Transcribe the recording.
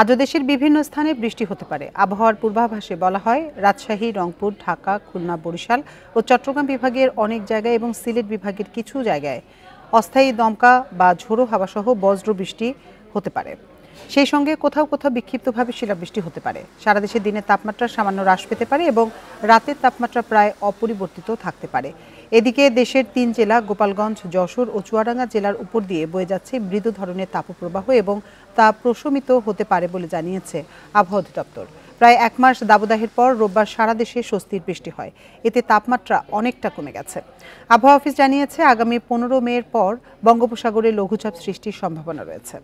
আজও দেশের বিভিন্ন স্থানে বৃষ্টি হতে পারে। আবহাওয়ার পূর্বাভাসে বলা হয়, রাজশাহী, রংপুর, ঢাকা, খুলনা, বরিশাল ও চট্টগ্রাম বিভাগের অনেক জায়গায় এবং সিলেট বিভাগের কিছু জায়গায় অস্থায়ী দমকা বা ঝোড়ো হাওয়াসহ বজ্র বৃষ্টি হতে পারে। সেই সঙ্গে কোথাও কোথাও বিক্ষিপ্তভাবে শিলাবৃষ্টি হতে পারে। সারা দেশে দিনের তাপমাত্রা সামান্য হ্রাস পেতে পারে এবং রাতের তাপমাত্রা প্রায় অপরিবর্তিত থাকতে পারে। এদিকে দেশের ৩ জেলা গোপালগঞ্জ, যশোর ও চুয়াডাঙ্গা জেলার উপর দিয়ে বয়ে যাচ্ছে মৃদু ধরনের তাপপ্রবাহ এবং তা প্রশমিত হতে পারে বলে জানিয়েছে আবহাওয়া অধিদপ্তর। প্রায় ১ মাস দাবদাহের পর রোববার সারা দেশে স্বস্তির বৃষ্টি হয়। এতে তাপমাত্রা অনেকটা কমে গেছে। আবহাওয়া অফিস জানিয়েছে, আগামী ১৫ মের পর বঙ্গোপসাগরে লঘুচাপ সৃষ্টির সম্ভাবনা রয়েছে।